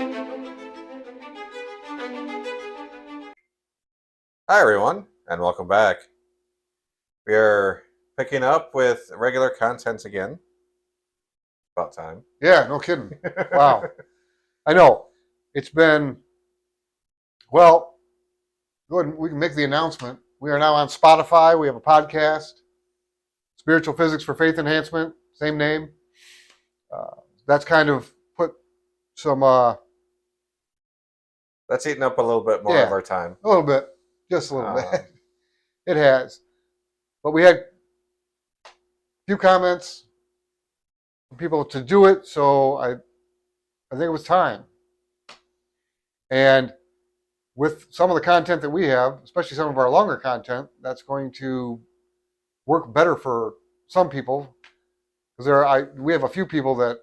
Hi, everyone, and welcome back. We are picking up with regular content again. About time. Yeah, no kidding. Wow. I know. It's been, well, go ahead. We can make the announcement. We are now on Spotify. We have a podcast, Spiritual Physics for Faith Enhancement, same name. That's kind of put some, That's eating up a little bit more of our time. a little bit, just a little bit. It has. But we had a few comments from people to do it, so I think it was time. And with some of the content that we have, especially some of our longer content, that's going to work better for some people. Because we have a few people that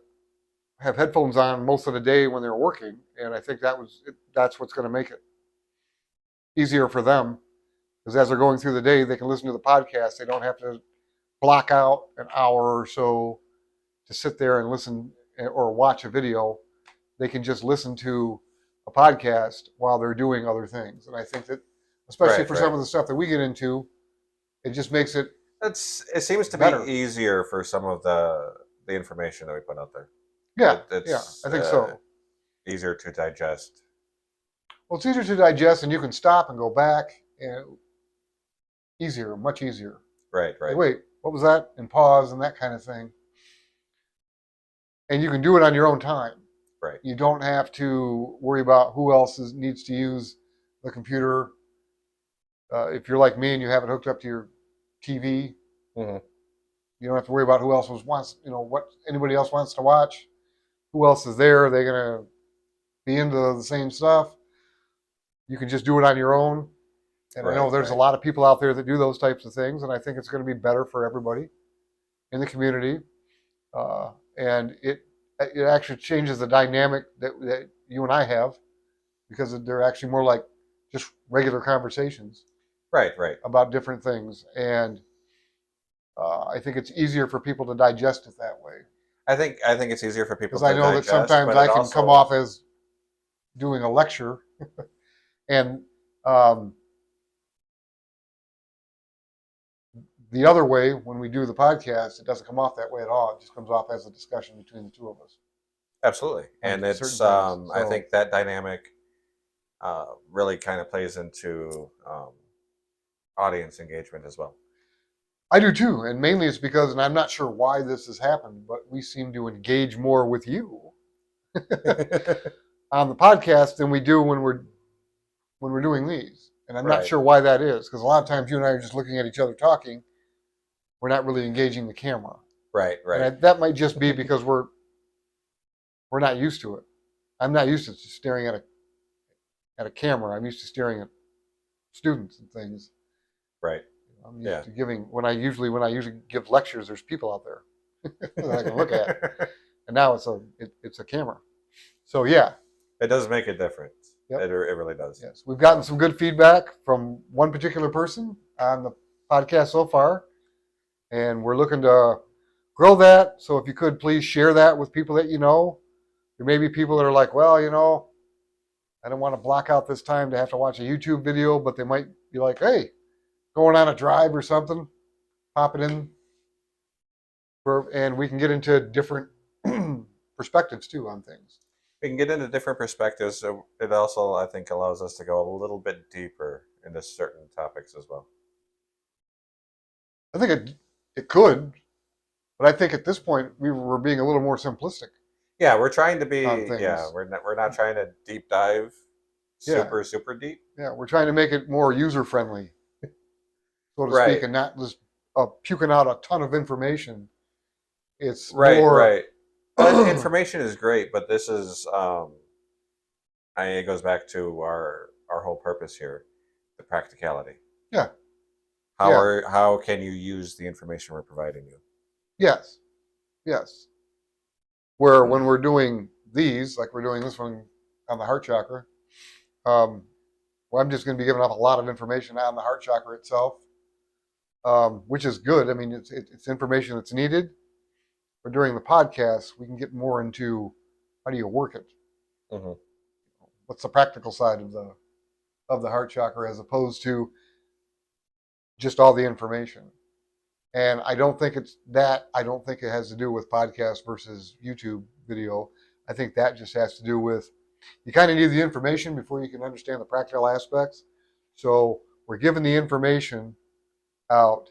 have headphones on most of the day when they're working, and I think that's what's going to make it easier for them. Because as they're going through the day, they can listen to the podcast. They don't have to block out an hour or so to sit there and listen or watch a video. They can just listen to a podcast while they're doing other things. And I think that, especially for some of the stuff that we get into, it just makes it it seems to better. Be easier for some of the information that we put out there. Yeah, I think so. Easier to digest. Well, it's easier to digest, and you can stop and go back, and easier, much easier. Right. Like, wait, what was that? And pause and that kind of thing. And you can do it on your own time. Right. You don't have to worry about who else needs to use the computer. If you're like me and you have it hooked up to your TV, you don't have to worry about who else wants, what anybody else wants to watch. Who else is there? Are they going to be into the same stuff? You can just do it on your own. And I know there's a lot of people out there that do those types of things, and I think it's going to be better for everybody in the community. And it actually changes the dynamic that you and I have, because they're actually more like just regular conversations. Right. About different things. And I think it's easier for people to digest it that way. I think it's easier for people to digest. Because I know that sometimes I can come off as doing a lecture. And the other way, when we do the podcast, it doesn't come off that way at all. It just comes off as a discussion between the two of us. Absolutely. And it's, I think that dynamic really kind of plays into audience engagement as well. I do too. And mainly it's because, and I'm not sure why this has happened, but we seem to engage more with you on the podcast than we do when we're doing these. And I'm not sure why that is, because a lot of times you and I are just looking at each other talking. We're not really engaging the camera. Right. And that might just be because we're not used to it. I'm not used to just staring at a camera. I'm used to staring at students and things. Right. I'm used to giving, when I usually give lectures, there's people out there that I can look at. And now it's a camera. So yeah. It does make a difference. Yep. It really does. Yes. We've gotten some good feedback from one particular person on the podcast so far. And we're looking to grow that. So if you could please share that with people that you know. There may be people that are like, well, I don't want to block out this time to have to watch a YouTube video, but they might be like, hey, going on a drive or something, pop it in. And we can get into different perspectives too on things. We can get into different perspectives. So it also, I think, allows us to go a little bit deeper into certain topics as well. I think it could, but I think at this point we're being a little more simplistic. Yeah, we're trying to be. Yeah, we're not trying to deep dive super deep. Yeah, we're trying to make it more user friendly, so to speak, and not just puking out a ton of information. It's more. Information is great, but this is. It goes back to our whole purpose here, the practicality. Yeah. How can you use the information we're providing you? Yes. Where when we're doing these, like we're doing this one on the heart chakra, well, I'm just going to be giving up a lot of information on the heart chakra itself, which is good. I mean, it's information that's needed. But during the podcast, we can get more into how do you work it. what's the practical side of the heart chakra as opposed to just all the information. And I don't think it's that. I don't think it has to do with podcast versus YouTube video. I think that just has to do with you kind of need the information before you can understand the practical aspects. So we're giving the information out.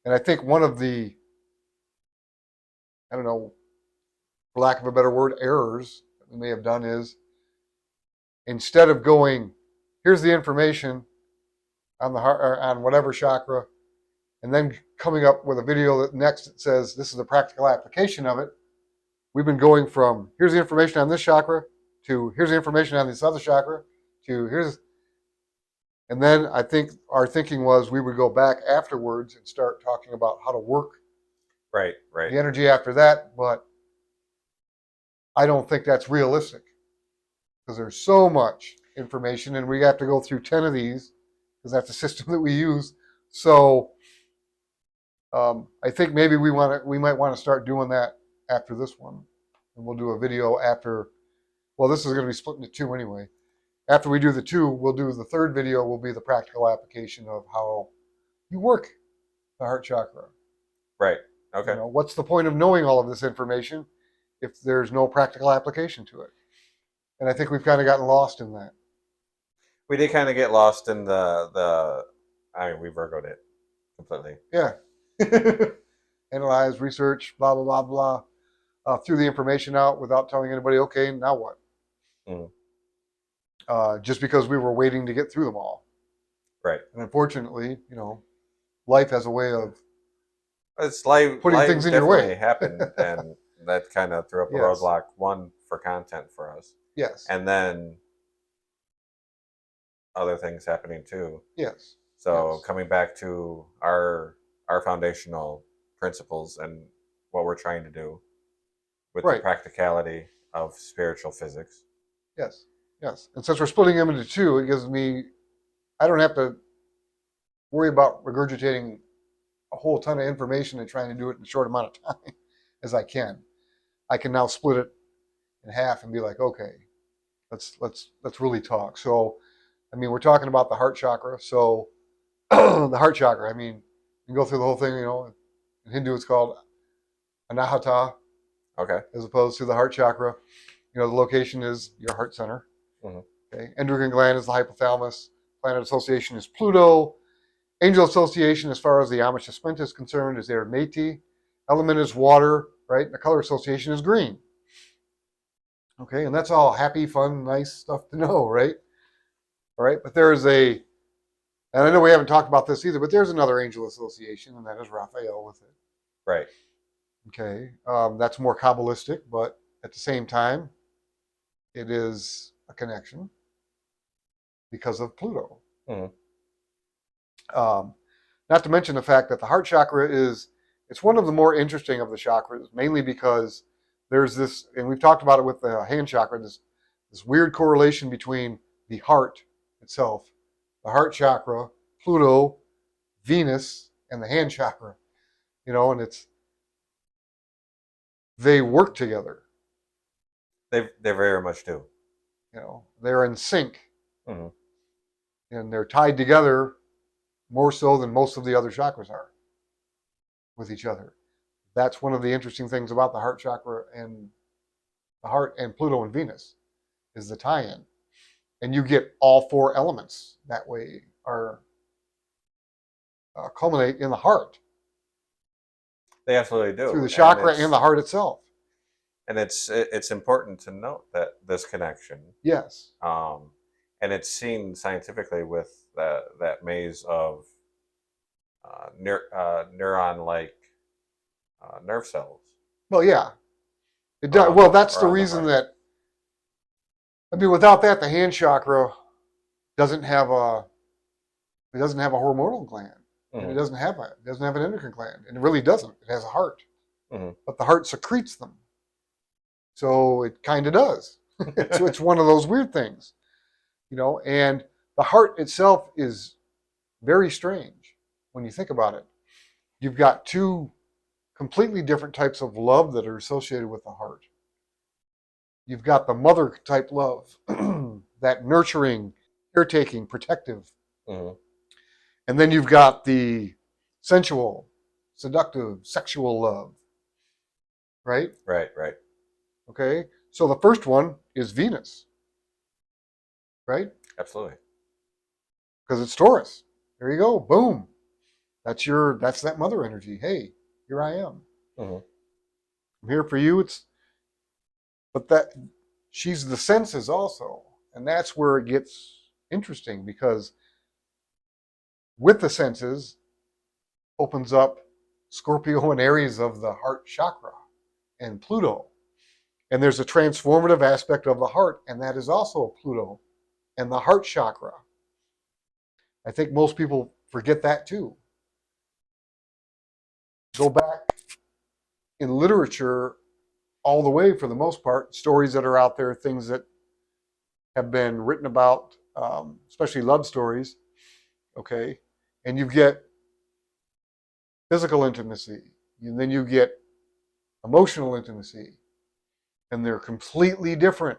And I think one of the, I don't know, for lack of a better word, errors that we may have done is instead of going, here's the information on the heart or on whatever chakra, and then coming up with a video that next it says this is a practical application of it. We've been going from here's the information on this chakra to here's the information on this other chakra to here's, and then I think our thinking was we would go back afterwards and start talking about how to work Right. the energy after that. But I don't think that's realistic because there's so much information and we have to go through 10 of these because that's the system that we use. So I think maybe we might want to start doing that after this one, and we'll do a video after. Well, this is going to be split into two anyway. After we do the two, we'll do the third video. Will be the practical application of how you work the heart chakra. Right. Okay. You know, what's the point of knowing all of this information if there's no practical application to it? And I think we've kind of gotten lost in that. We did kind of get lost in the. I mean, we Virgoed it completely. Yeah. Analyze, research, blah, blah, blah, blah. Threw the information out without telling anybody, okay, now what? Mm-hmm. Just because we were waiting to get through them all. Right. And unfortunately, you know, life has a way of It's life putting things in your way. happened, and that kind of threw up a Yes. roadblock, one, for content for us. Yes. And then other things happening too. Yes. So Yes. coming back to our foundational principles and what we're trying to do with the Right. practicality of spiritual physics. Yes. Yes. And since we're splitting them into two, it gives me, I don't have to worry about regurgitating a whole ton of information and trying to do it in a short amount of time as I can. I can now split it in half and be like, okay, let's really talk. So, I mean, we're talking about the heart chakra. So the heart chakra, I mean, you can go through the whole thing, you know, in Hindu it's called Anahata Okay. as opposed to the heart chakra. You know, the location is your heart center. Mhm. Okay. Endocrine gland is the hypothalamus. Planet association is Pluto. Angel association, as far as the Amish Spent is concerned, is Métis. Element is water, right? And the color association is green. Okay, and that's all happy, fun, nice stuff to know, right? All right, but there is and I know we haven't talked about this either, but there's another angel association, and that is Raphael with it. Right. Okay, that's more Kabbalistic, but at the same time, it is a connection because of Pluto. Mhm. Not to mention the fact that the heart chakra it's one of the more interesting of the chakras, mainly because there's this, and we've talked about it with the hand chakra, this weird correlation between the heart itself, the heart chakra, Pluto, Venus, and the hand chakra. You know, and they work together. They very much do. You know, they're in sync, Mhm. and they're tied together more so than most of the other chakras are with each other. That's one of the interesting things about the heart chakra and the heart and Pluto and Venus is the tie-in. And you get all four elements that way are culminate in the heart They absolutely do. through the chakra and the heart itself. And it's important to note that this connection, Yes. and it's seen scientifically with that maze of neuron-like nerve cells. Well, yeah. It does. Around Well, the- that's the around the reason heart. that. I mean, without that, the hand chakra doesn't have a. It doesn't have a hormonal gland, and it Mhm. doesn't have an endocrine gland, and it really doesn't. It has a heart, Mhm. but the heart secretes them, so it kind of does. It's one of those weird things, you know. And the heart itself is very strange when you think about it. You've got two completely different types of love that are associated with the heart. You've got the mother type love that nurturing, caretaking, protective. Mhm. And then you've got the sensual, seductive, sexual love, right? Right, right. Okay. So the first one is Venus, right? Absolutely. Because it's Taurus. There you go. Boom. That's that mother energy. Hey, here I am. Mhm. I'm here for you. But that she's the senses also. And that's where it gets interesting because with the senses opens up Scorpio and Aries of the heart chakra and Pluto. And there's a transformative aspect of the heart, and that is also Pluto and the heart chakra. I think most people forget that too. Go back in literature all the way, for the most part, stories that are out there, things that have been written about, especially love stories, okay? And you get physical intimacy, and then you get emotional intimacy, and they're completely different,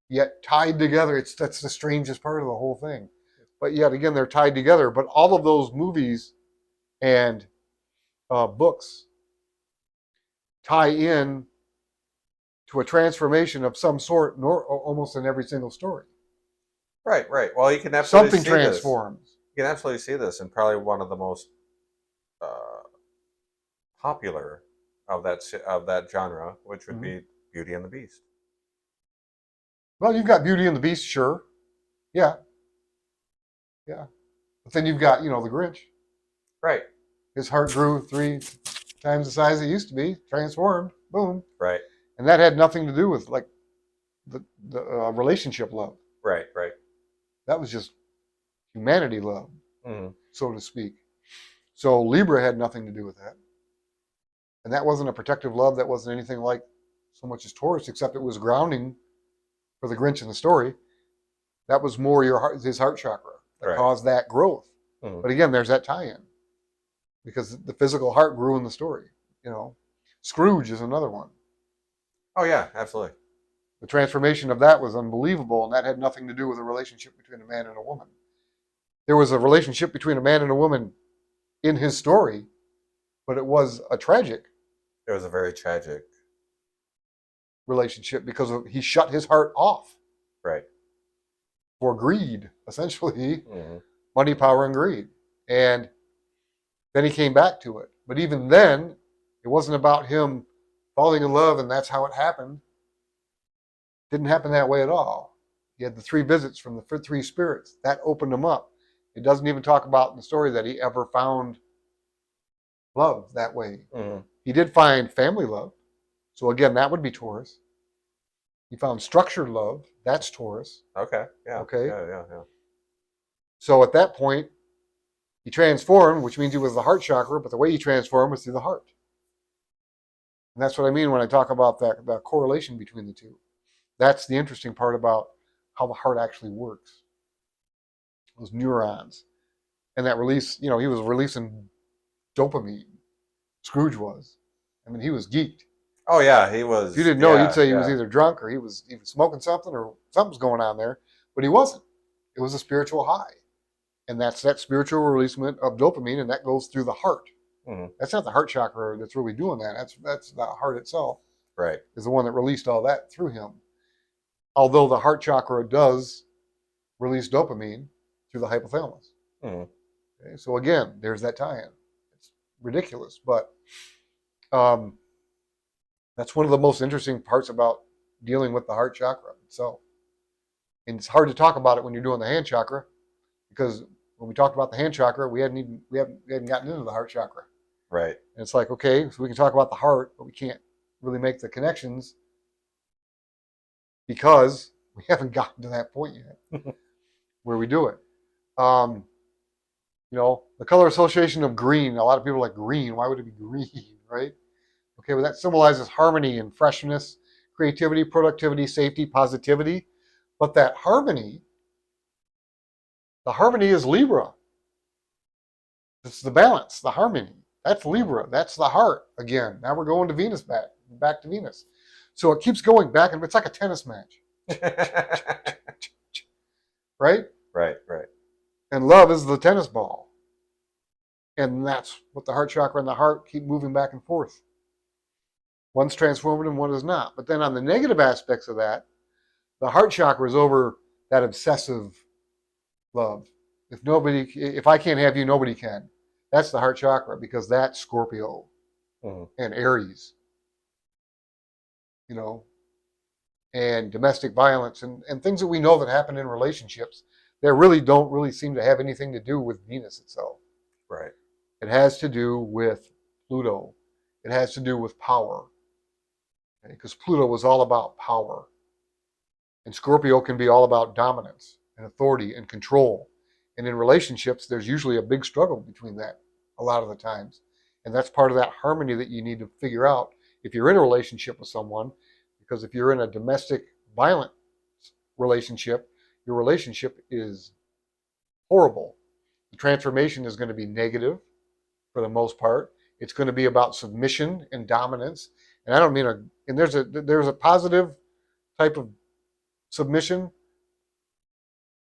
yet tied together. That's the strangest part of the whole thing. But yet again, they're tied together. But all of those movies and books tie in to a transformation of some sort, almost in every single story. Right, right. Well, you can absolutely Something see this. transforms. You can absolutely see this in probably one of the most popular of that genre, which would Mhm. be Beauty and the Beast. Well, you've got Beauty and the Beast, sure. Yeah, yeah. But then you've got, the Grinch. Right, His heart grew 3 times the size it used to be, transformed, boom. right, And that had nothing to do with like the relationship love. right, right. That was just humanity love, Mhm. so to speak. So Libra had nothing to do with that. And that wasn't a protective love. That wasn't anything like so much as Taurus, except it was grounding for the Grinch in the story. That was more his heart chakra that Right. caused that growth. Mhm. But again, there's that tie-in because the physical heart grew in the story. Scrooge is another one. Oh yeah, absolutely. The transformation of that was unbelievable, and that had nothing to do with a relationship between a man and a woman. There was a relationship between a man and a woman in his story, but it was a tragic It was a very tragic. relationship because he shut his heart off Right. for greed, essentially, Mhm. money, power, and greed. And then he came back to it. But even then, it wasn't about him falling in love and that's how it happened. It didn't happen that way at all. He had the 3 visits from the 3 spirits. That opened him up. It doesn't even talk about in the story that he ever found love that way. Mhm. He did find family love. So again, that would be Taurus. He found structured love. That's Taurus. Okay. Yeah. Okay. Yeah. So at that point, he transformed, which means he was the heart chakra, but the way he transformed was through the heart. And that's what I mean when I talk about that correlation between the two. That's the interesting part about how the heart actually works. Those neurons. And that release, he was releasing dopamine. Scrooge was. I mean, he was geeked. Oh yeah, he If you was. didn't know, you'd Yeah, say he was yeah. either drunk or he was smoking something or something's going on there, but he wasn't. It was a spiritual high. And that's that spiritual releasement of dopamine, and that goes through the heart. Mhm. That's not the heart chakra that's really doing that. That's the heart itself Right. is the one that released all that through him. Although the heart chakra does release dopamine through the hypothalamus. Mhm. Okay? So again, there's that tie-in. It's ridiculous, but um, that's one of the most interesting parts about dealing with the heart chakra itself. And it's hard to talk about it when you're doing the hand chakra because when we talked about the hand chakra, we hadn't gotten into the heart chakra. Right. And it's like, okay, so we can talk about the heart, but we can't really make the connections because we haven't gotten to that point yet where we do it. Um, the color association of green, a lot of people are like green. Why would it be green, right? Okay, well, that symbolizes harmony and freshness, creativity, productivity, safety, positivity. But that harmony, the harmony is Libra. It's the balance, the harmony. That's Libra. That's the heart again. Now we're going to Venus back to Venus. So it keeps going back, and it's like a tennis match. right? Right. Right. And love is the tennis ball. And that's what the heart chakra and the heart keep moving back and forth. One's transformative and one is not. But then on the negative aspects of that, the heart chakra is over that obsessive love. If I can't have you, nobody can. That's the heart chakra because that's Scorpio and Aries, you know, and domestic violence and things that we know that happen in relationships that really don't really seem to have anything to do with Venus itself. Right. It has to do with Pluto. It has to do with power. Because Pluto was all about power. And Scorpio can be all about dominance and authority and control. And in relationships, there's usually a big struggle between that a lot of the times. And that's part of that harmony that you need to figure out if you're in a relationship with someone. Because if you're in a domestic violent relationship, your relationship is horrible. The transformation is going to be negative for the most part. It's going to be about submission and dominance. And I don't mean and there's a positive type of submission.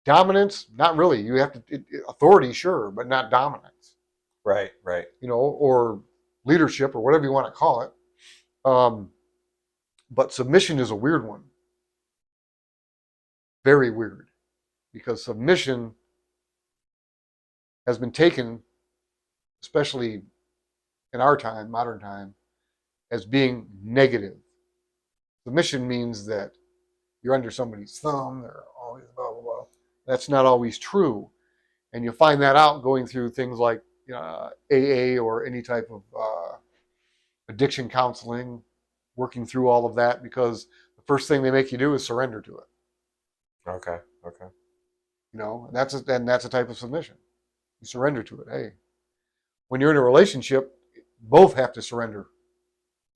Dominance, not really. You have to authority, sure, but not dominance. Right. Right. Or leadership or whatever you want to call it. But submission is a weird one. Very weird. Because submission has been taken, especially in our time, modern time, as being negative. Submission means that you're under somebody's thumb, they're always blah, blah, blah. That's not always true. And you'll find that out going through things like AA or any type of addiction counseling, working through all of that, because the first thing they make you do is surrender to it. Okay. Okay. And that's a type of submission. You surrender to it. Hey, when you're in a relationship, both have to surrender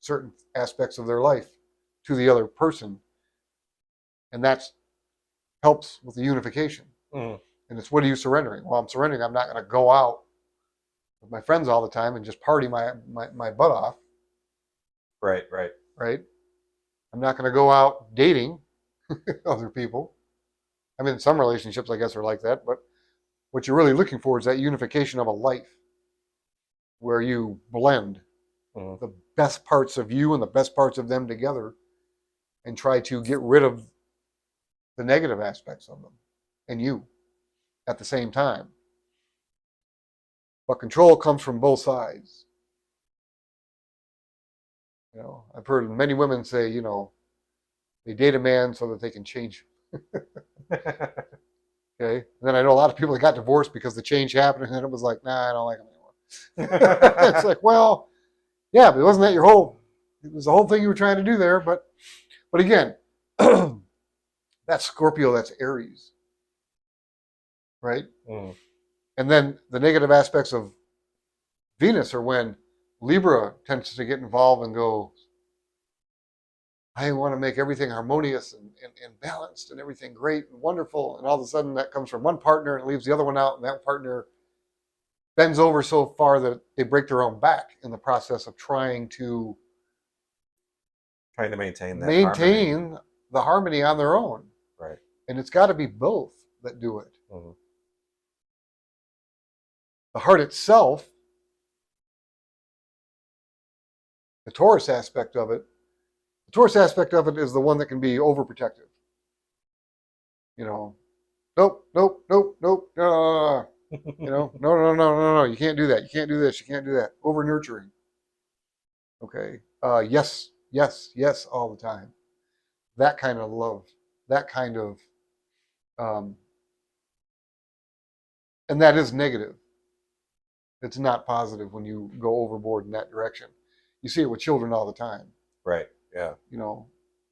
certain aspects of their life to the other person, and that helps with the unification. And it's, what are you surrendering? Well, I'm surrendering. I'm not going to go out with my friends all the time and just party my butt off. Right. Right. Right. I'm not going to go out dating other people. I mean, some relationships, I guess, are like that. But what you're really looking for is that unification of a life where you blend the best parts of you and the best parts of them together and try to get rid of the negative aspects of them and you at the same time. But control comes from both sides. I've heard many women say, they date a man so that they can change. Okay. And then I know a lot of people that got divorced because the change happened, and then it was like, nah, I don't like him anymore. It's like, well, yeah, but wasn't that it was the whole thing you were trying to do there. But again, that's Scorpio, that's Aries. Right? And then the negative aspects of Venus are when Libra tends to get involved and go, I want to make everything harmonious and balanced and everything great and wonderful. And all of a sudden that comes from one partner and leaves the other one out. And that partner bends over so far that they break their own back in the process of trying to maintain harmony. The harmony on their own. Right. And it's got to be both that do it. The heart itself, the Taurus aspect of it is the one that can be overprotective. Nope. No. You can't do that. You can't do this. You can't do that. Over nurturing. Okay. Yes, all the time. That kind of love. That kind of, and that is negative. It's not positive when you go overboard in that direction. You see it with children all the time. Right. Yeah.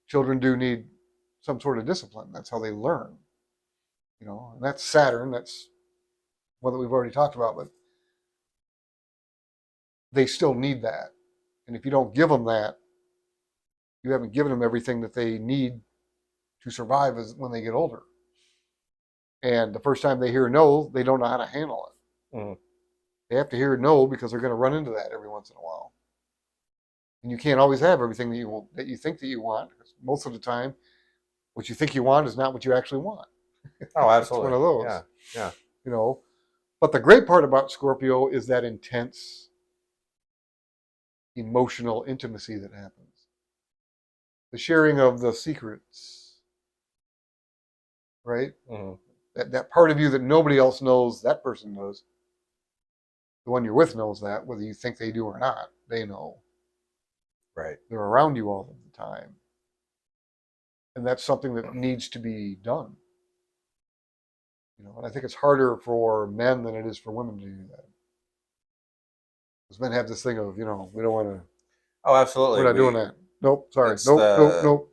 Children do need some sort of discipline. That's how they learn. And that's Saturn. That's one that we've already talked about, but they still need that. And if you don't give them that, you haven't given them everything that they need to survive when they get older. And the first time they hear no, they don't know how to handle it. They have to hear no because they're going to run into that every once in a while. And you can't always have everything that you think that you want. Because most of the time, what you think you want is not what you actually want. Oh, It's one absolutely. of those. Yeah. Yeah. You know. But the great part about Scorpio is that intense emotional intimacy that happens. The sharing of the secrets, right? Hmm. That part of you that nobody else knows, that person knows. The one you're with knows that, whether you think they do or not, they know. Right. They're around you all of the time. And that's something that needs to be done. You know, and I think it's harder for men than it is for women to do that. Because men have this thing of, we don't want to, Oh, absolutely. we're not doing that. Nope, sorry. It's Nope, nope, the, nope.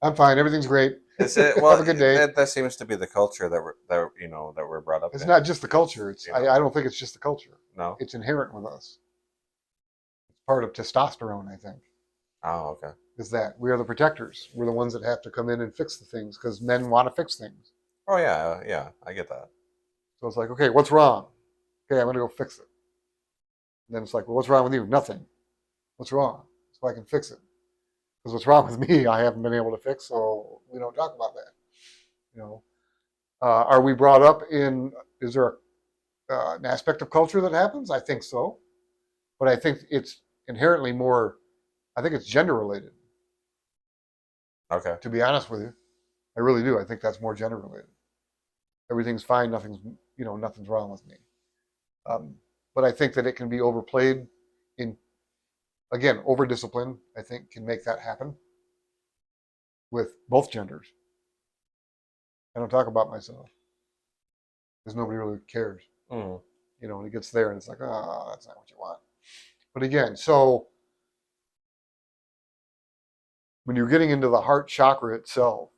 I'm fine. Everything's great. it's it. Have Well, a good day. that seems to be the culture that we're brought up It's in. not just the culture. You know, I don't think it's just the culture. no. It's inherent with us. It's part of testosterone, I think, Oh, okay. is that we are the protectors. We're the ones that have to come in and fix the things because men want to fix things. Oh, yeah, yeah. I get that. So it's like, okay, what's wrong? Okay, I'm going to go fix it. And then it's like, well, what's wrong with you? Nothing. What's wrong? So I can fix it. Because what's wrong with me, I haven't been able to fix, so we don't talk about that. You know, are we brought up in? Is there an aspect of culture that happens? I think so, but I think it's inherently more. I think it's gender related. Okay. To be honest with you, I really do. I think that's more gender related. Everything's fine. Nothing's wrong with me. But I think that it can be overplayed. In again, over discipline, I think can make that happen with both genders. I don't talk about myself because nobody really cares. Mm. And it gets there and it's like, oh, that's not what you want. But again, so when you're getting into the heart chakra itself,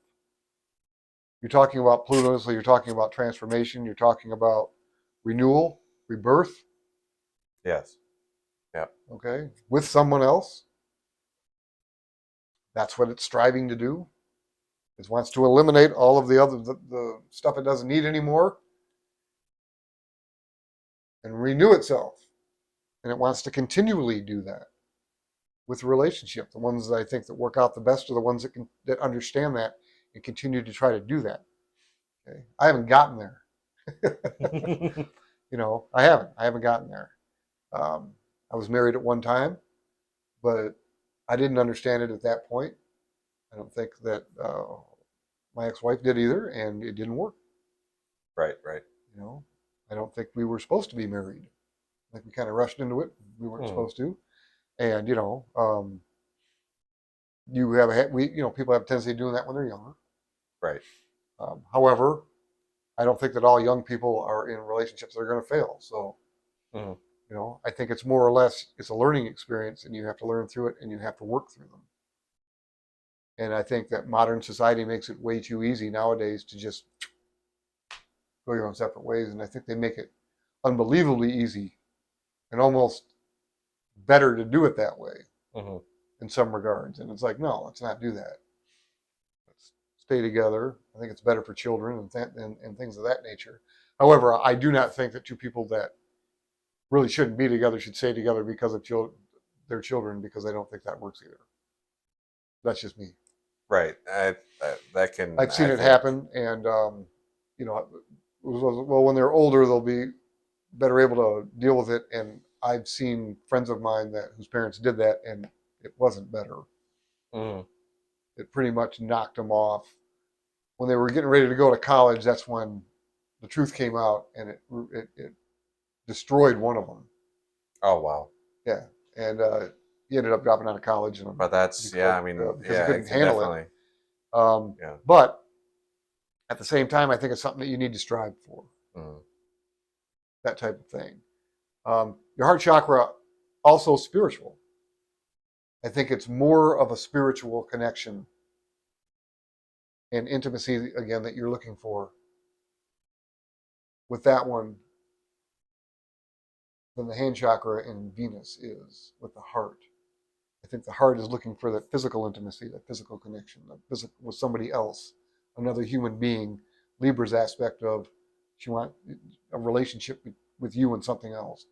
you're talking about Pluto, so you're talking about transformation, you're talking about renewal, rebirth, Yes. Yep. okay, with someone else. That's what it's striving to do. It wants to eliminate all of the stuff it doesn't need anymore and renew itself. And it wants to continually do that with relationship. The ones that I think that work out the best are the ones that understand that and continue to try to do that. Okay, I haven't gotten there. I haven't. I haven't gotten there. I was married at one time, but I didn't understand it at that point. I don't think that my ex-wife did either, and it didn't work. Right. Right. You know, I don't think we were supposed to be married. I think we kind of rushed into it. We weren't Mm. supposed to, and you have people have a tendency of doing that when they're younger. Right. However, I don't think that all young people are in relationships that are going to fail. So, Mm. I think it's more or less it's a learning experience, and you have to learn through it, and you have to work through them. And I think that modern society makes it way too easy nowadays to just go your own separate ways. And I think they make it unbelievably easy and almost better to do it that way Mm-hmm. in some regards. And it's like, no, let's not do that. Let's stay together. I think it's better for children and things of that nature. However, I do not think that two people that really shouldn't be together should stay together because of their children, because I don't think that works either. That's just me. Right. That can. I've seen I it think. happen, and well, when they're older, they'll be better able to deal with it. And I've seen friends of mine whose parents did that, and it wasn't better. Mm. It pretty much knocked them off. When they were getting ready to go to college, that's when the truth came out, and it destroyed one of them. Oh, wow. Yeah, and he ended up dropping out of college, and But that's, yeah. I mean, because he yeah. It couldn't can handle it. definitely. Yeah. But at the same time, I think it's something that you need to strive for. Mm. That type of thing. Your heart chakra, also spiritual. I think it's more of a spiritual connection and intimacy again that you're looking for with that one than the hand chakra in Venus is with the heart. I think the heart is looking for that physical intimacy, that physical connection, with somebody else, another human being. Libra's aspect of she wants a relationship with you and something else,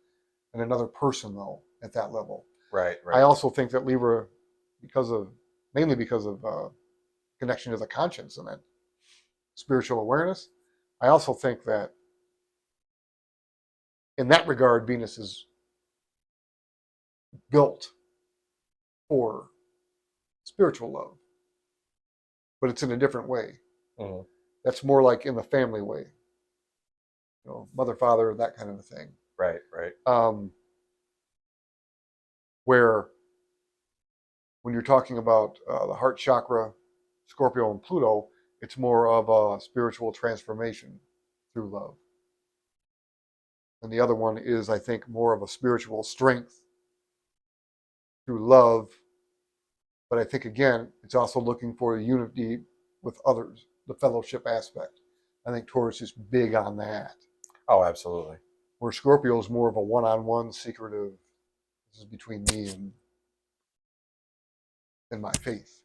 and another person though at that level. Right. I Right. also think that Libra, mainly because of connection to the conscience and that spiritual awareness, I also think that in that regard, Venus is built for spiritual love, but it's in a different way. Mhm. That's more like in the family way, mother, father, that kind of a thing. Right, right. Where when you're talking about the heart chakra, Scorpio and Pluto, it's more of a spiritual transformation through love. And the other one is, I think, more of a spiritual strength through love. But I think, again, it's also looking for a unity with others, the fellowship aspect. I think Taurus is big on that. Oh, absolutely. Where Scorpio is more of a one-on-one, secretive, this is between me and my faith.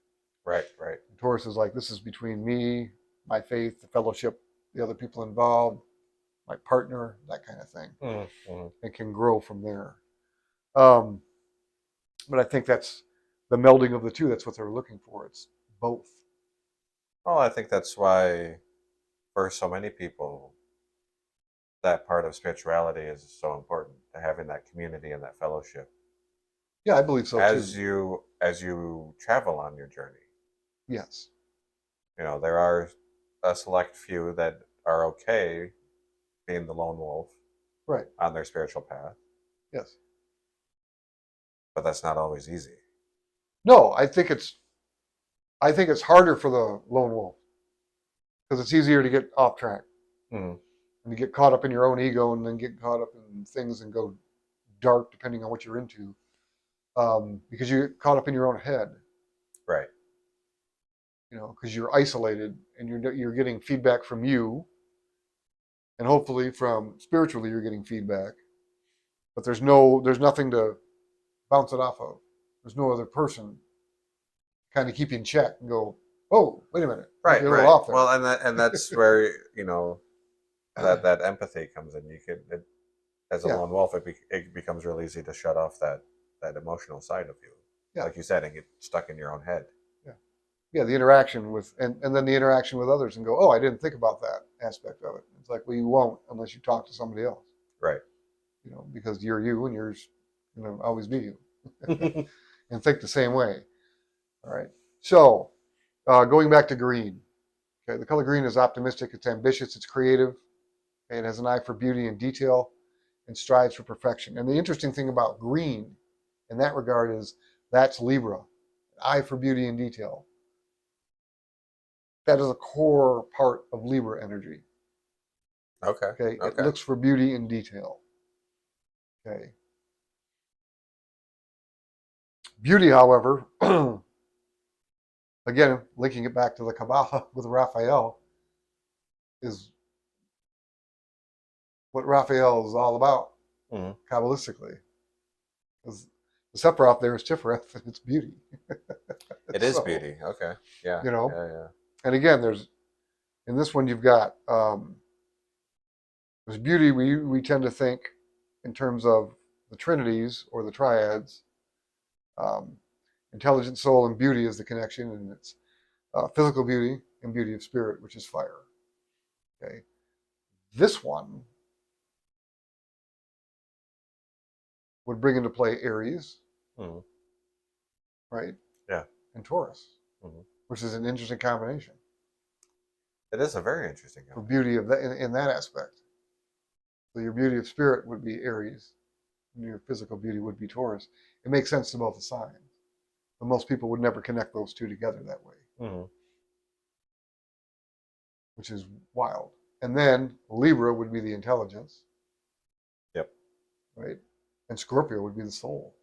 Right, right. And Taurus is like, this is between me, my faith, the fellowship, the other people involved, my partner, that kind of thing. Mm-hmm. It can grow from there. But I think that's the melding of the two. That's what they're looking for. It's both. Well, I think that's why, for so many people, that part of spirituality is so important, to having that community and that fellowship. Yeah, I believe so as too. you travel on your journey. Yes. There are a select few that are okay being the lone wolf Right. on their spiritual path, Yes. but that's not always easy. No, I think it's harder for the lone wolf because it's easier to get off track Mm-hmm. and to get caught up in your own ego and then get caught up in things and go dark depending on what you're into, because you get caught up in your own head. Right. Because you're isolated and you're getting feedback from you, and hopefully from spiritually you're getting feedback, but there's nothing to bounce it off of. There's no other person kind of keep you in check and go, oh, wait a minute, Right, you're a little right. off there. Well, and that's where that empathy comes in. As a Yeah. lone wolf, it becomes real easy to shut off that emotional side of you, Yeah. like you said, and get stuck in your own head. Yeah, the interaction with, and then the interaction with others and go, oh, I didn't think about that aspect of it. It's like, well, you won't unless you talk to somebody else, Right. because you're you and yours always be you and think the same way. All right. So going back to green. Okay, the color green is optimistic, it's ambitious, it's creative, and it has an eye for beauty and detail and strives for perfection. And the interesting thing about green in that regard is that's Libra, eye for beauty and detail. That is a core part of Libra energy. Okay. Okay, it Okay. looks for beauty and detail. Okay. Beauty, however, again, linking it back to the Kabbalah with Raphael, is what Raphael is all about, Mm-hmm. Kabbalistically. Because the Sephiroth there is Tiferet, and it's beauty. It is beauty. Okay. Yeah. Yeah. And again, in this one you've got there's beauty. We tend to think in terms of the trinities or the triads. Intelligent soul and beauty is the connection, and it's physical beauty and beauty of spirit, which is fire. Okay, this one would bring into play Aries, Mm-hmm. right? Yeah. And Taurus, Mm-hmm. which is an interesting combination It is a very interesting for combination. beauty of that in that aspect. So your beauty of spirit would be Aries, and your physical beauty would be Taurus. It makes sense to both the signs, but most people would never connect those two together that way, Mm-hmm. which is wild. And then Libra would be the intelligence. Yep. Right? And Scorpio would be the soul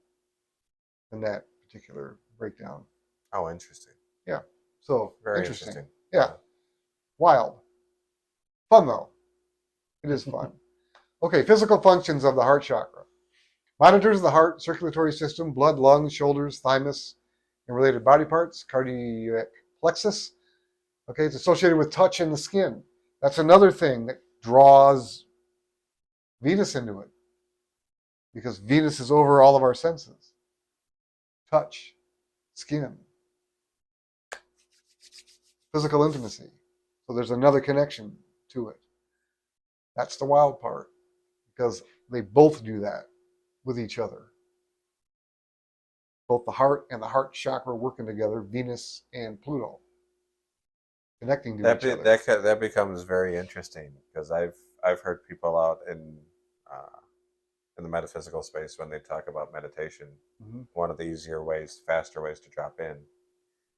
in that particular breakdown. Oh, interesting. Yeah. So Very interesting. Yeah. Wild. Fun though. It is fun. Okay, physical functions of the heart chakra. Monitors the heart, circulatory system, blood, lungs, shoulders, thymus, and related body parts, cardiac plexus. Okay, it's associated with touch and the skin. That's another thing that draws Venus into it, because Venus is over all of our senses. Touch, skin, physical intimacy. So there's another connection to it. That's the wild part, because they both do that with each other. Both the heart and the heart chakra working together, Venus and Pluto connecting to each other. That becomes very interesting because I've heard people out in the metaphysical space when they talk about meditation. Mm-hmm. One of the easier ways, faster ways to drop in,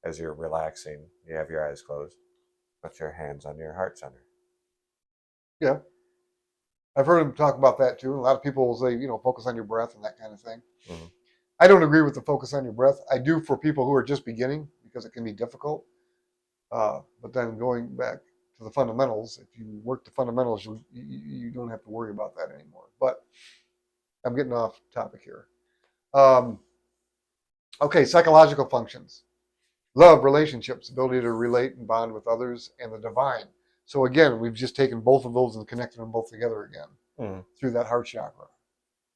as you're relaxing, you have your eyes closed, put your hands on your heart center. Yeah, I've heard him talk about that too. A lot of people will say, focus on your breath and that kind of thing. Mm-hmm. I don't agree with the focus on your breath. I do for people who are just beginning because it can be difficult. But then going back to the fundamentals, if you work the fundamentals, you don't have to worry about that anymore. But I'm getting off topic here. Okay, psychological functions. Love, relationships, ability to relate and bond with others, and the divine. So again, we've just taken both of those and connected them both together again through that heart chakra.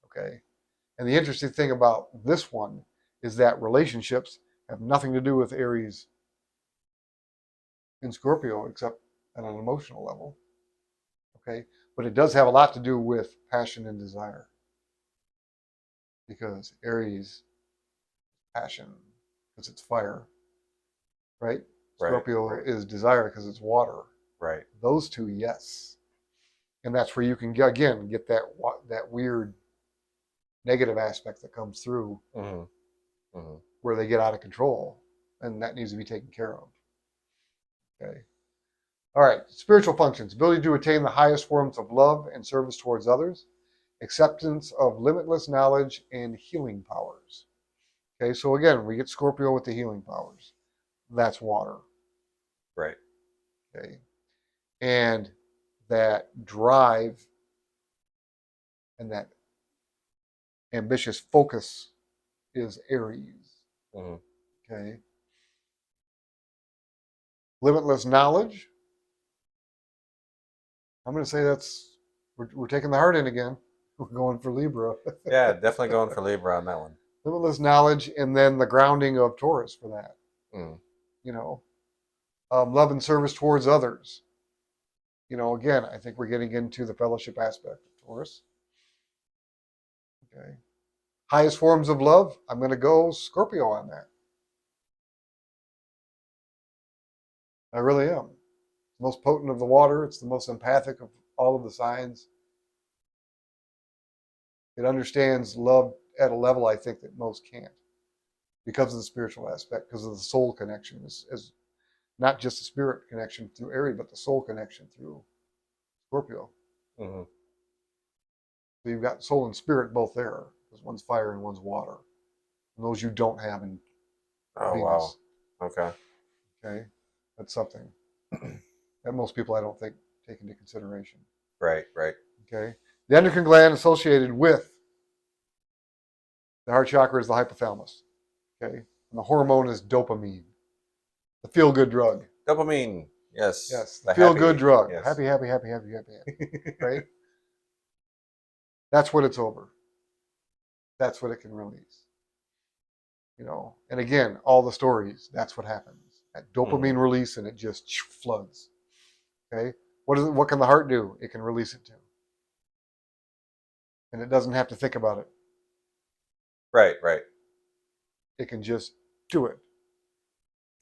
Okay. And the interesting thing about this one is that relationships have nothing to do with Aries and Scorpio except at an emotional level. Okay. But it does have a lot to do with passion and desire. Because Aries, passion, because it's fire, right? Scorpio is desire because it's water. Right. Those two, yes. And that's where you can again get that weird negative aspect that comes through where they get out of control, and that needs to be taken care of. Okay. All right. Spiritual functions: ability to attain the highest forms of love and service towards others, acceptance of limitless knowledge, and healing powers. Okay. So again, we get Scorpio with the healing powers. That's water. Right. Okay. And that drive and that ambitious focus is Aries. Okay. Limitless knowledge. I'm going to say we're taking the heart in again. We're going for Libra. Yeah, definitely going for Libra on that one. Limitless knowledge, and then the grounding of Taurus for that. Love and service towards others. Again, I think we're getting into the fellowship aspect of Taurus. Okay. Highest forms of love. I'm going to go Scorpio on that. I really am. Most potent of the water. It's the most empathic of all of the signs. It understands love at a level I think that most can't, because of the spiritual aspect, because of the soul connection, as not just the spirit connection through Aries, but the soul connection through Scorpio. So you've got soul and spirit both there, because one's fire and one's water, and those you don't have in Venus. Wow. Okay. Okay, that's something that most people I don't think take into consideration. Right. Okay, the endocrine gland associated with the heart chakra is the hypothalamus. Okay, and the hormone is dopamine, the feel-good drug. Dopamine. Yes. The feel-good drug. Yes. Happy. Right? That's what it's over. That's what it can release. And again, all the stories, that's what happens. That dopamine release, and it just floods. Okay? What can the heart do? It can release it too. And it doesn't have to think about it. Right. It can just do it.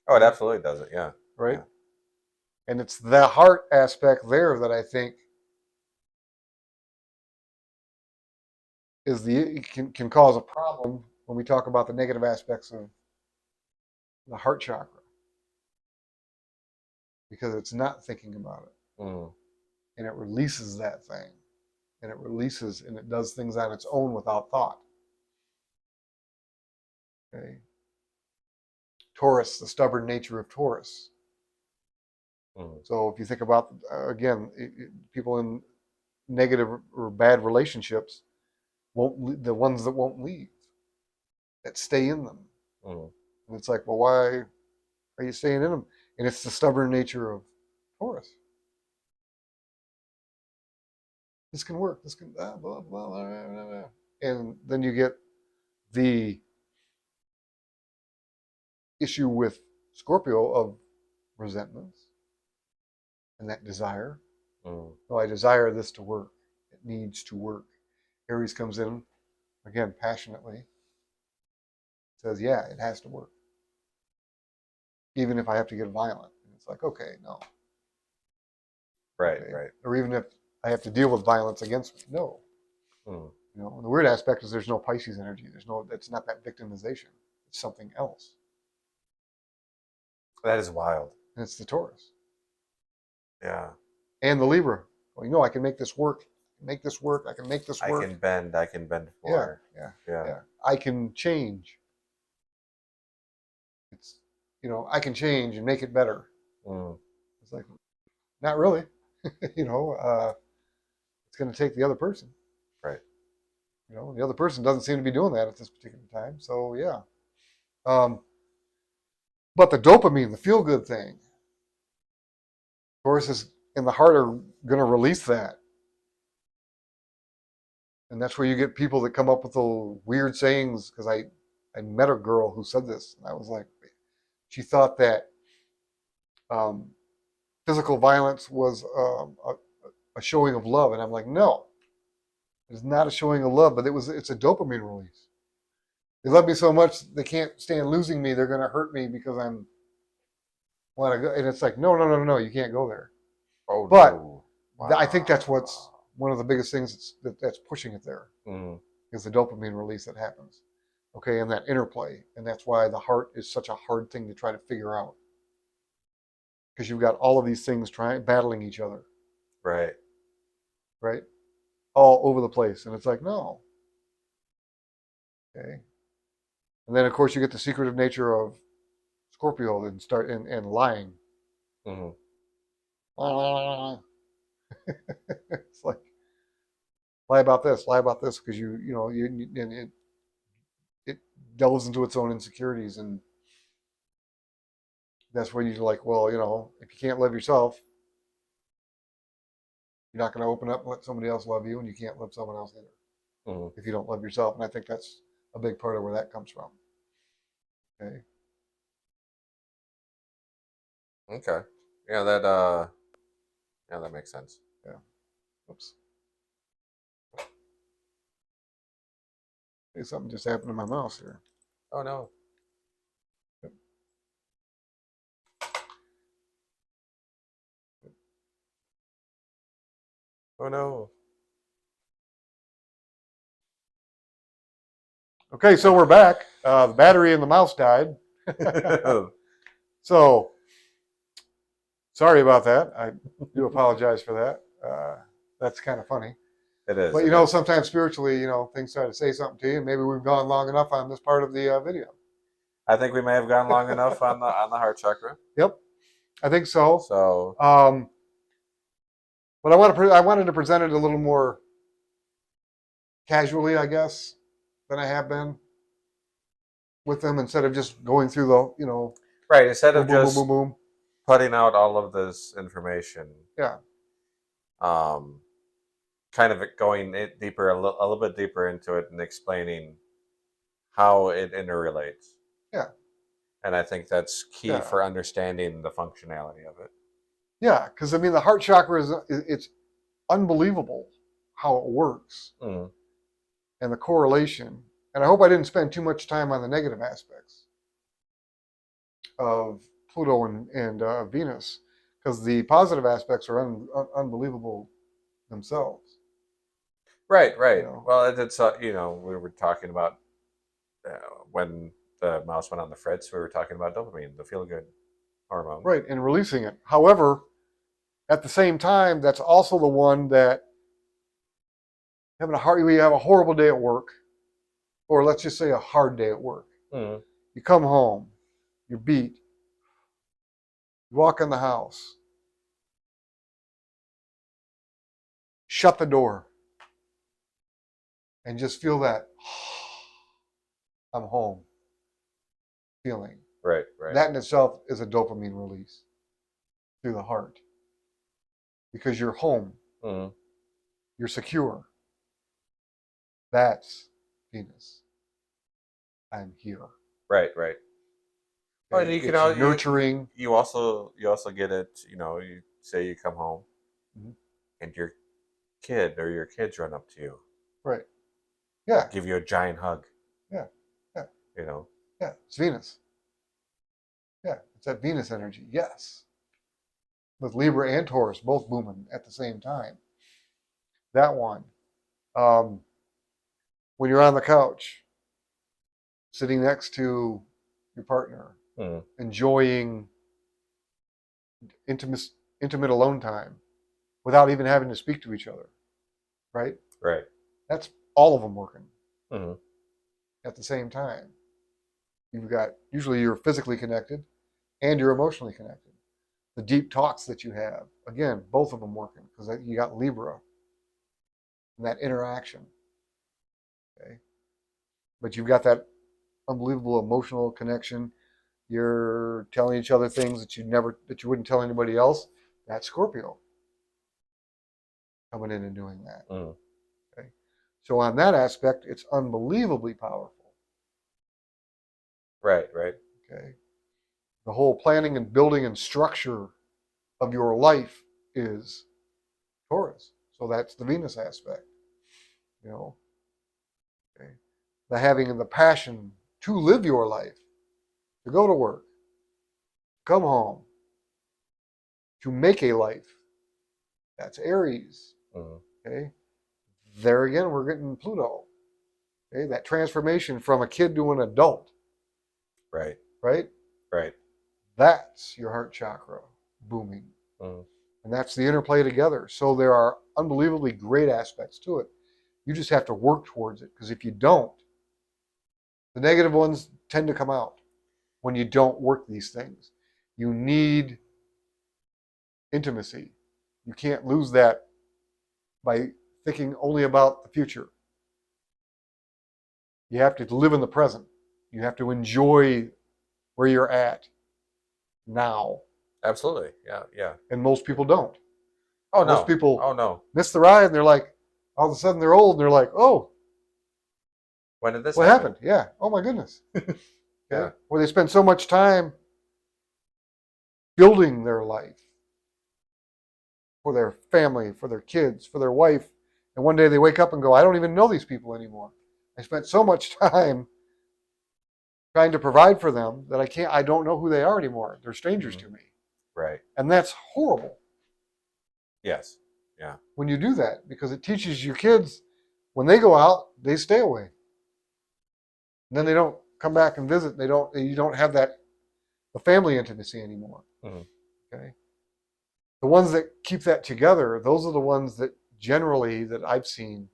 Oh, it absolutely does it, yeah. Right? Yeah. And it's the heart aspect there that I think can cause a problem when we talk about the negative aspects of the heart chakra, because it's not thinking about it, and it releases that thing, and it does things on its own without thought. Okay. Taurus, the stubborn nature of Taurus. So if you think about again, people in negative or bad relationships the ones that won't leave, that stay in them. And it's like, well, why are you staying in them? And it's the stubborn nature of Taurus. This can work. This can blah, blah, blah, blah, blah, blah. And then you get the issue with Scorpio of resentments and that desire. No, I desire this to work. It needs to work. Aries comes in, again, passionately, says, yeah, it has to work. Even if I have to get violent. And it's like, okay, no. Right, Okay. right. Or even if I have to deal with violence against me. No. Mm. You know, and the weird aspect is there's no Pisces energy. It's not that victimization. It's something else. That is wild. And it's the Taurus. Yeah. And the Libra. Well, you know, I can make this work. Make this work. I can make this work. I can bend Yeah, more. yeah. I can change. It's, you know, I can change and make it better. Mm. It's like, not really. You know, it's going to take the other person. Right. You know, the other person doesn't seem to be doing that at this particular time. So yeah. But the dopamine, the feel good thing, of course, is in the heart are going to release that. And that's where you get people that come up with the weird sayings. Because I met a girl who said this, and I was like, she thought that um, physical violence was a showing of love, and I'm like, no, it's not a showing of love, but it's a dopamine release. They love me so much they can't stand losing me. They're going to hurt me because I'm want to go, and it's like, no, you can't go there. Oh, But no. Wow. I think that's what's one of the biggest things that's pushing it there is the dopamine release that happens. Okay, and that interplay, and that's why the heart is such a hard thing to try to figure out because you've got all of these things battling each other, Right. right, all over the place, and it's like no. Okay, and then of course you get the secretive nature of Scorpio and start and lying. Mm-hmm. It's like lie about this because you know and it delves into its own insecurities, and that's when you're like, well, you know, if you can't love yourself, you're not going to open up and let somebody else love you, and you can't love someone else either if you don't love yourself. And I think that's a big part of where that comes from. Okay. Okay. Yeah, that makes sense. Yeah. Oops. Hey, something just happened to my mouse here. Oh no. Oh no. Okay, so we're back. The battery in the mouse died. So sorry about that. I do apologize for that. That's kind of funny. It is. But you know, sometimes spiritually, you know, things try to say something to you, and maybe we've gone long enough on this part of the video. I think we may have gone long enough on the heart chakra. Yep, I think so. So, but I wanted to present it a little more casually, I guess, than I have been with them, instead of just going through the, you know, right, instead boom, of boom, just boom, boom, boom. putting out all of this information, Yeah, um, kind of going deeper, a little bit deeper into it and explaining how it interrelates. yeah, And I think that's key yeah, for understanding the functionality of it. yeah. Because I mean, the heart chakra it's unbelievable how it works and the correlation. And I hope I didn't spend too much time on the negative aspects of Pluto and Venus, because the positive aspects are unbelievable themselves. Right, right. You know? Well, it's you know, we were talking about when the mouse went on the fritz, we were talking about dopamine, the feel good hormone. Right, and releasing it. However, at the same time, that's also the one that we have a horrible day at work, or let's just say a hard day at work. You come home, you're beat, you walk in the house, shut the door, and just feel that I'm home feeling. Right, right. That in itself is a dopamine release through the heart, because you're home, you're secure. That's Venus. I'm here. Right, right. Oh, and you can It's nurturing. you also get it. You know, you say you come home, and your kid or your kids run up to you, Right. Yeah. give you a giant hug. Yeah. Yeah. You know. Yeah. It's Venus. Yeah. It's that Venus energy. Yes. With Libra and Taurus both booming at the same time. That one. When you're on the couch, sitting next to your partner, enjoying intimate alone time without even having to speak to each other, right? Right. That's all of them working Mm-hmm. at the same time. You've got, usually you're physically connected and you're emotionally connected. The deep talks that you have, again, both of them working because you got Libra and that interaction. Okay. But you've got that unbelievable emotional connection. You're telling each other things that you wouldn't tell anybody else. That's Scorpio coming in and doing that. Mm. Okay. So on that aspect, it's unbelievably powerful. Right. Right. Okay. The whole planning and building and structure of your life is Taurus. So that's the Venus aspect. You know. Okay. The having and the passion to live your life, to go to work, come home, to make a life. That's Aries. Mm. Okay. There again, we're getting Pluto. Okay. That transformation from a kid to an adult. Right. Right? Right. That's your heart chakra booming. Mm. And that's the interplay together. So there are unbelievably great aspects to it. You just have to work towards it. Because if you don't, the negative ones tend to come out when you don't work these things. You need intimacy. You can't lose that by thinking only about the future. You have to live in the present. You have to enjoy where you're at now. Absolutely. Yeah. Yeah. And most people don't. Oh no. Most people Oh no. miss the ride and they're like, all of a sudden they're old and they're like, oh, When did this what happen? happened? Yeah. Oh my goodness. Okay. Yeah. Where they spend so much time building their life for their family, for their kids, for their wife. And one day they wake up and go, I don't even know these people anymore. I spent so much time trying to provide for them that I don't know who they are anymore. They're strangers to me. Right. And that's horrible Yes. Yeah. when you do that because it teaches your kids when they go out, they stay away. And then they don't come back and visit. You don't have the family intimacy anymore. Mm-hmm. Okay. The ones that keep that together, those are the ones that generally that I've seen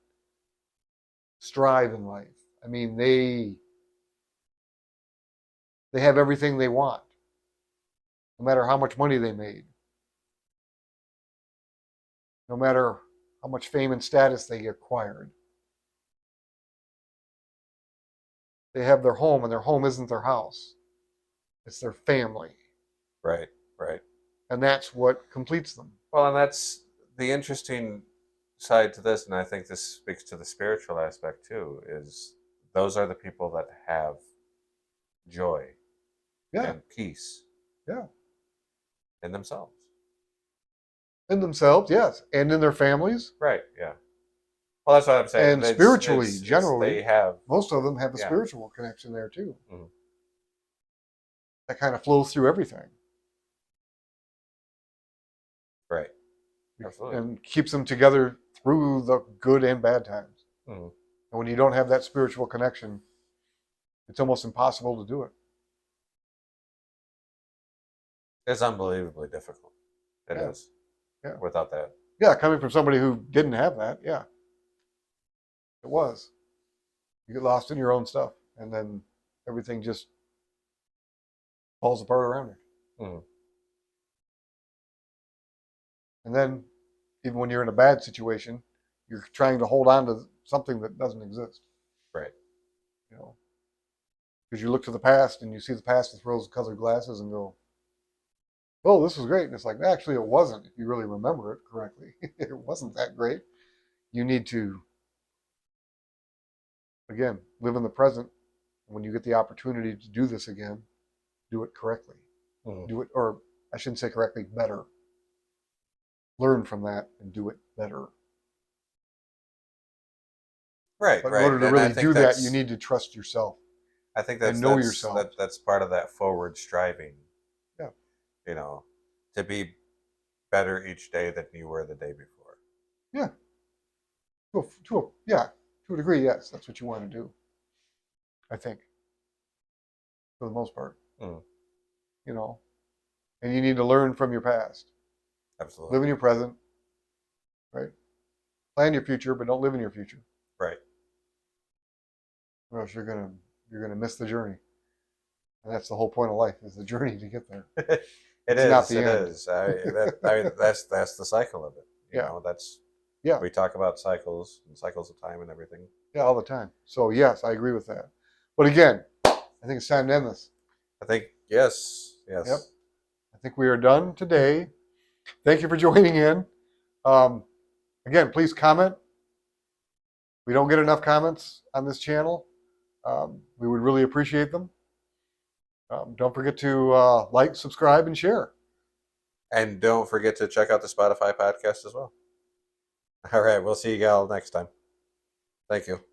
strive in life. I mean, they have everything they want, no matter how much money they made, no matter how much fame and status they acquired. They have their home, and their home isn't their house. It's their family. Right. Right. And that's what completes them. Well, and that's the interesting side to this, and I think this speaks to the spiritual aspect too, is those are the people that have joy and peace in themselves. In themselves, yes. And in their families. Right, yeah. Well, that's what I'm saying. And spiritually, generally, they have most of them have a spiritual connection there too. Mm-hmm. That kind of flows through everything. Right. Absolutely. And keeps them together through the good and bad times. Mm-hmm. And when you don't have that spiritual connection, it's almost impossible to do it. It's unbelievably difficult. It is. Yeah. Without that. Yeah, coming from somebody who didn't have that, yeah. It was. You get lost in your own stuff, and then everything just falls apart around you. Mm-hmm. And then, even when you're in a bad situation, you're trying to hold on to something that doesn't exist. Right. You know, because you look to the past and you see the past with rose-colored glasses and go, "Oh, this was great." And it's like, actually, it wasn't. If you really remember it correctly, it wasn't that great. You need to, again, live in the present. When you get the opportunity to do this again, do it correctly. Mm-hmm. Do it, or I shouldn't say correctly, better. learn from that and do it better. Right, But in right. order to And I really think do that, that's you need to trust yourself I think and know yourself. that's part of that forward striving. Yeah. You know, to be better each day than you were the day before. Yeah. To a degree, yes. That's what you want to do. I think, for the most part. Mm, You know, and you need to learn from your past. absolutely. Live in your present, right? Plan your future, but don't live in your future, Right. or else you're gonna miss the journey. And that's the whole point of life: is the journey to get there. It's not the It end. is. I mean, that's the cycle of it. You Yeah. know, that's Yeah, we talk about cycles and cycles of time and everything. yeah, all the time. So yes, I agree with that. But again, I think it's time to end this. I think yes, yes. Yep. I think we are done today. Thank you for joining in. Um, again, please comment. We don't get enough comments on this channel. We would really appreciate them. Don't forget to like, subscribe, and share. And don't forget to check out the Spotify podcast as well. All right, we'll see you all next time. Thank you.